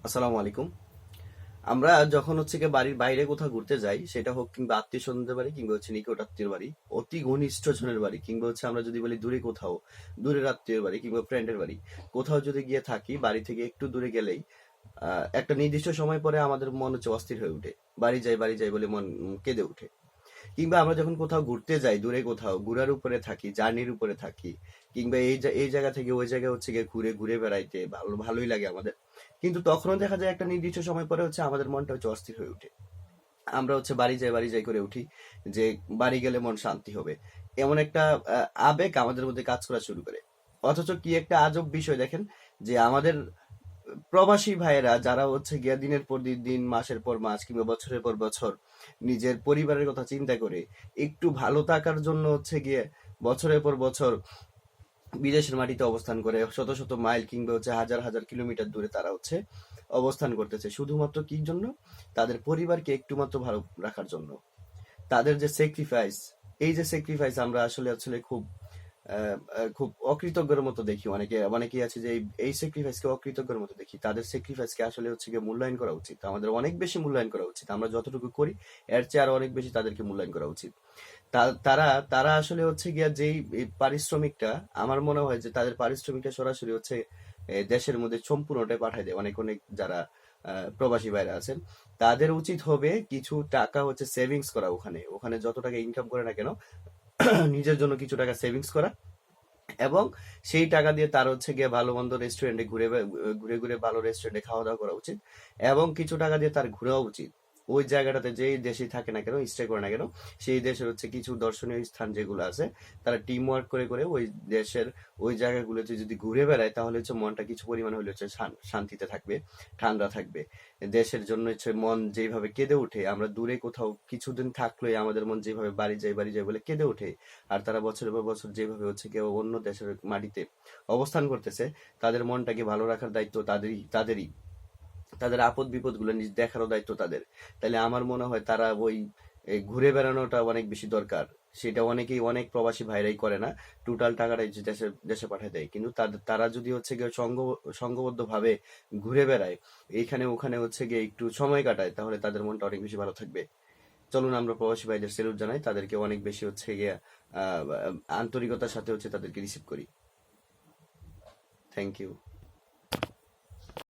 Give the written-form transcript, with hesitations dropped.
আসসালামু আলাইকুম। আমরা যখন হচ্ছে গিয়ে বাড়ির বাইরে কোথাও ঘুরতে যাই, সেটা হোক কিংবা আত্মীয় স্বজনদের বাড়ি কিংবা হচ্ছে নিকট আত্মীয়ের বাড়ি, অতি ঘনিষ্ঠ জনের বাড়ি কিংবা হচ্ছে আমরা যদি বলি দূরে কোথাও, দূরের আত্মীয়ের বাড়ি কিংবা ফ্রেন্ডের বাড়ি, কোথাও যদি গিয়ে থাকি, বাড়ি থেকে একটু দূরে গেলেই একটা নির্দিষ্ট সময় পরে আমাদের মন হচ্ছে অস্থির হয়ে ওঠে। বাড়ি যাই বলে মন কেঁদে ওঠে। কিংবা আমরা যখন কোথাও ঘুরতে যাই, দূরে কোথাও ঘোরার উপরে থাকি, জার্নির উপরে থাকি, কিংবা এই জায়গা থেকে ওই জায়গায় হচ্ছে গিয়ে ঘুরে ঘুরে বেড়াইতে ভালোই লাগে আমাদের। কিন্তু তখনও দেখা যায় একটা নির্দিষ্ট সময় পরে হচ্ছে আমাদের মনটা হচ্ছে অস্থির হয়ে ওঠে। আমরা হচ্ছে বাড়ি যাই করে উঠি যে বাড়ি গেলে মন শান্তি হবে, এমন একটা আবেগ আমাদের মধ্যে কাজ করা শুরু করে। অথচ কি একটা আজব বিষয় দেখেন, যে আমাদের প্রবাসী ভাইয়েরা যারা হচ্ছে গিয়া দিনের পর দিন, মাসের পর মাস কিংবা বছরের পর বছর নিজের পরিবারের কথা চিন্তা করে একটু ভালো থাকার জন্য হচ্ছে গিয়ে বছরের পর বছর বিদেশের মাটিতে অবস্থান করে, শত শত মাইল কিংবা হচ্ছে হাজার হাজার কিলোমিটার দূরে তারা হচ্ছে অবস্থান করতেছে শুধুমাত্র কি জন্য? তাদের পরিবারকে একটু মাত্র ভালো রাখার জন্য। তাদের যে স্যাক্রিফাইস, এই যে স্যাক্রিফাইস আমরা আসলে আসলে খুব অকৃতজ্ঞের মতো দেখি। অনেকেই আছে যে এই স্যাক্রিফাইসকে অকৃতজ্ঞের মতো দেখি। তাদের স্যাক্রিফাইসকে আসলে হচ্ছে গিয়ে মূল্যায়ন করা উচিত, আমাদের অনেক বেশি মূল্যায়ন করা উচিত। আমরা যতটুকু করি এর চেয়ে আরো অনেক বেশি তাদেরকে মূল্যায়ন করা উচিত। তারা তারা আসলে হচ্ছে গিয়া যেই এই পারিশ্রমিকটা, আমার মনে হয় যে তাদের পারিশ্রমিকটা সরাসরি হচ্ছে দেশের মধ্যে সম্পূর্ণটাই পাঠায় দেয়। অনেক অনেক যারা প্রবাসী ভাইরা আছেন, তাদের উচিত হবে কিছু টাকা হচ্ছে সেভিংস করা। ওখানে ওখানে যত টাকা ইনকাম করে না কেন, নিজের জন্য কিছু টাকা সেভিংস করা, এবং সেই টাকা দিয়ে তার হচ্ছে গিয়ে ভালো মন্দ রেস্টুরেন্টে ঘুরে ঘুরে ভালো রেস্টুরেন্টে খাওয়া দাওয়া করা উচিত। এবং কিছু টাকা দিয়ে তার ঘোরাও উচিত। ওই জায়গাটাতে যেই দেশেই থাকে না কেন, স্টে করে না কেন, সেই দেশের হচ্ছে কিছু দর্শনীয় স্থান যেগুলো আছে, তারা টিম ওয়ার্ক করে করে ওই দেশের ওই জায়গাগুলোতে যদি ঘুরে বেড়ায়, তাহলে হচ্ছে মনটা কিছু পরিমাণ হলে হচ্ছে শান্তিতে থাকবে, ঠান্ডা থাকবে। দেশের জন্য হচ্ছে মন যেভাবে কেঁদে ওঠে, আমরা দূরে কোথাও কিছুদিন থাকলেই আমাদের মন যেভাবে বাড়ি যাই বলে কেঁদে ওঠে, আর তারা বছরের পর বছর যেভাবে হচ্ছে কেউ অন্য দেশের মাটিতে অবস্থান করতেছে, তাদের মনটাকে ভালো রাখার দায়িত্ব তাদেরই। তাদের আপদ বিপদ গুলো নিজ দেখারও দায়িত্ব তাদের। তাহলে আমার মনে হয় তারা ওই এই ঘুরে বেড়ানোটা অনেক বেশি দরকার। সেটা অনেক প্রবাসী ভাইরাই করে না। টোটাল টাকাটাই যে দেশে দেশে পাঠিয়ে দেয়। কিন্তু তারা যদি হচ্ছে গিয়ে সংঘবদ্ধ ভাবে ঘুরে বেড়ায়, এইখানে ওখানে হচ্ছে গিয়ে একটু সময় কাটায়, তাহলে তাদের মনটা অনেক বেশি ভালো থাকবে। চলুন আমরা প্রবাসী ভাইদের সেলুট জানাই, তাদেরকে অনেক বেশি হচ্ছে গিয়ে আন্তরিকতার সাথে হচ্ছে তাদেরকে রিসিভ করি। Thank you.